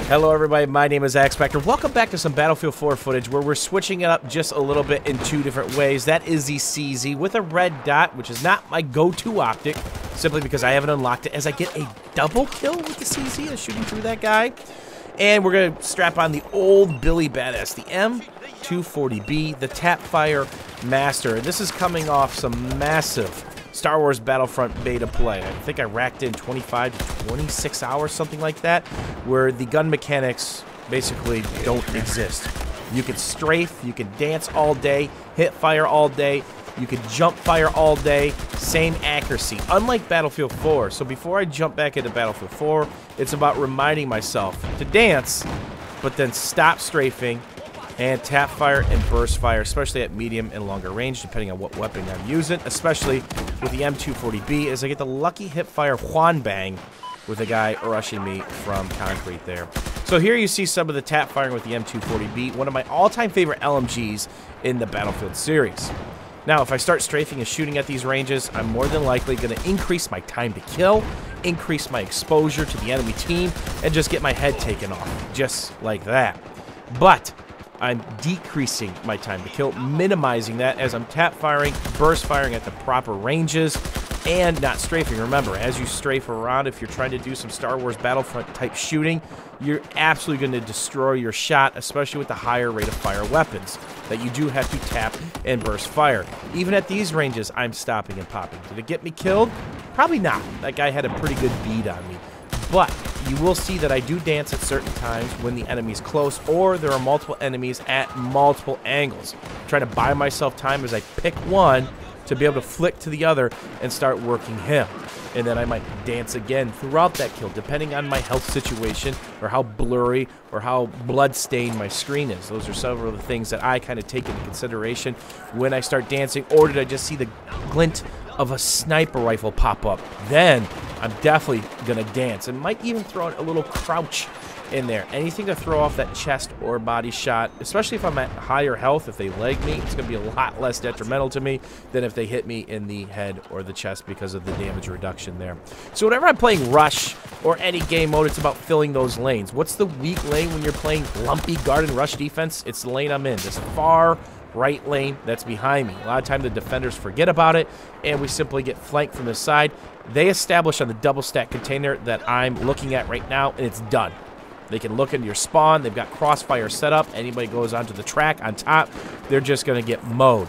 Hello everybody, my name is Spectre. Welcome back to some Battlefield 4 footage where we're switching it up just a little bit in two different ways. That is the CZ with a red dot, which is not my go-to optic, simply because I haven't unlocked it, as I get a double kill with the CZ, shooting through that guy. And we're going to strap on the old Billy Badass, the M240b, the tap fire master. This is coming off some massive Star Wars Battlefront Beta play. I think I racked in 25 to 26 hours, something like that, where the gun mechanics basically don't exist. You can strafe, you can dance all day, hit fire all day, you can jump fire all day, same accuracy, unlike Battlefield 4. So before I jump back into Battlefield 4, it's about reminding myself to dance, but then stop strafing, and tap fire and burst fire, especially at medium and longer range, depending on what weapon I'm using, especially with the M240b, as I get the lucky hip fire Juan Bang with a guy rushing me from concrete there. So here you see some of the tap firing with the M240b, one of my all-time favorite LMGs in the Battlefield series. Now, if I start strafing and shooting at these ranges, I'm more than likely going to increase my time to kill, increase my exposure to the enemy team, and just get my head taken off, just like that. But I'm decreasing my time to kill, minimizing that as I'm tap firing, burst firing at the proper ranges, and not strafing. Remember, as you strafe around, if you're trying to do some Star Wars Battlefront type shooting, you're absolutely going to destroy your shot, especially with the higher rate of fire weapons that you do have to tap and burst fire. Even at these ranges, I'm stopping and popping. Did it get me killed? Probably not. That guy had a pretty good bead on me. But you will see that I do dance at certain times when the enemy's close, or there are multiple enemies at multiple angles. I'm trying to buy myself time as I pick one to be able to flick to the other and start working him. And then I might dance again throughout that kill, depending on my health situation or how blurry or how blood-stained my screen is. Those are several of the things that I kind of take into consideration when I start dancing. Or did I just see the glint of a sniper rifle pop up? Then I'm definitely going to dance, and might even throw a little crouch in there. Anything to throw off that chest or body shot, especially if I'm at higher health. If they leg me, it's going to be a lot less detrimental to me than if they hit me in the head or the chest because of the damage reduction there. So whenever I'm playing Rush or any game mode, it's about filling those lanes. What's the weak lane when you're playing lumpy guard and rush defense? It's the lane I'm in, this far right lane that's behind me. A lot of time the defenders forget about it, and we simply get flanked from the side. They establish on the double stack container that I'm looking at right now, and it's done. They can look into your spawn. They've got crossfire set up. Anybody goes onto the track on top, they're just going to get mowed.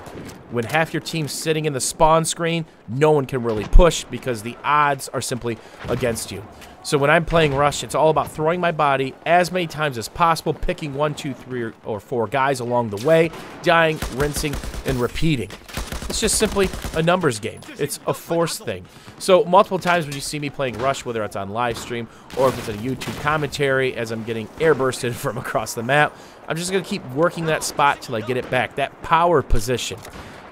When half your team's sitting in the spawn screen, no one can really push because the odds are simply against you. So when I'm playing Rush, it's all about throwing my body as many times as possible, picking 1, 2, 3, or 4 guys along the way, dying, rinsing, and repeating. It's just simply a numbers game. It's a force thing. So multiple times when you see me playing Rush, whether it's on live stream or if it's a YouTube commentary as I'm getting airbursted from across the map, I'm just going to keep working that spot till I get it back, that power position.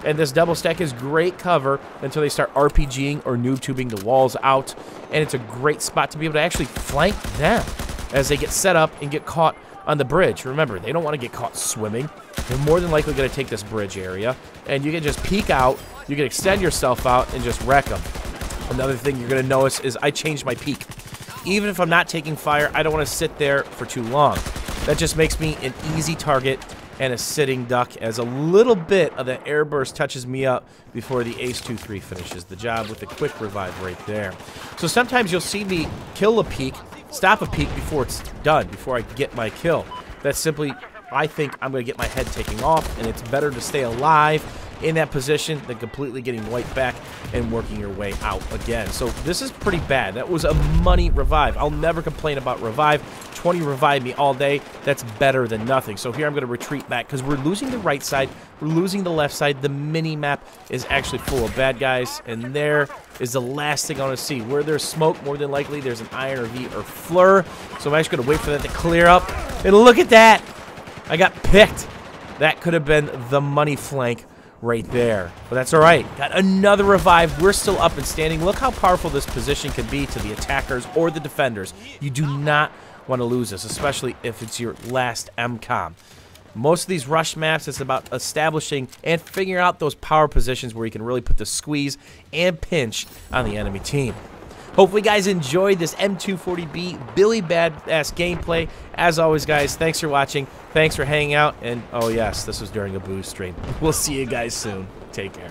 And this double stack is great cover until they start RPGing or noob tubing the walls out. And it's a great spot to be able to actually flank them as they get set up and get caught on the bridge. Remember, they don't want to get caught swimming. They're more than likely going to take this bridge area. And you can just peek out, you can extend yourself out and just wreck them. Another thing you're going to notice is I changed my peek. Even if I'm not taking fire, I don't want to sit there for too long. That just makes me an easy target and a sitting duck, as a little bit of the airburst touches me up before the Ace 2-3 finishes the job with a quick revive right there. So sometimes you'll see me kill a peek, stop a peek before it's done, before I get my kill. That's simply, I think I'm going to get my head taken off, and it's better to stay alive in that position than completely getting wiped back and working your way out again. So this is pretty bad. That was a money revive. I'll never complain about revive. 20 revive me all day. That's better than nothing. So here I'm going to retreat back because we're losing the right side. We're losing the left side. The mini-map is actually full of bad guys, and there is the last thing I want to see. Where there's smoke, more than likely there's an Iron or V or Fleur. So I'm actually going to wait for that to clear up. And look at that! I got picked. That could have been the money flank right there. But that's all right. Got another revive. We're still up and standing. Look how powerful this position can be to the attackers or the defenders. You do not want to lose this, especially if it's your last MCOM. Most of these rush maps, it's about establishing and figuring out those power positions where you can really put the squeeze and pinch on the enemy team. Hopefully, you guys enjoyed this M240b Billy Badass gameplay. As always, guys, thanks for watching. Thanks for hanging out. And, oh, yes, this was during a booze stream. We'll see you guys soon. Take care.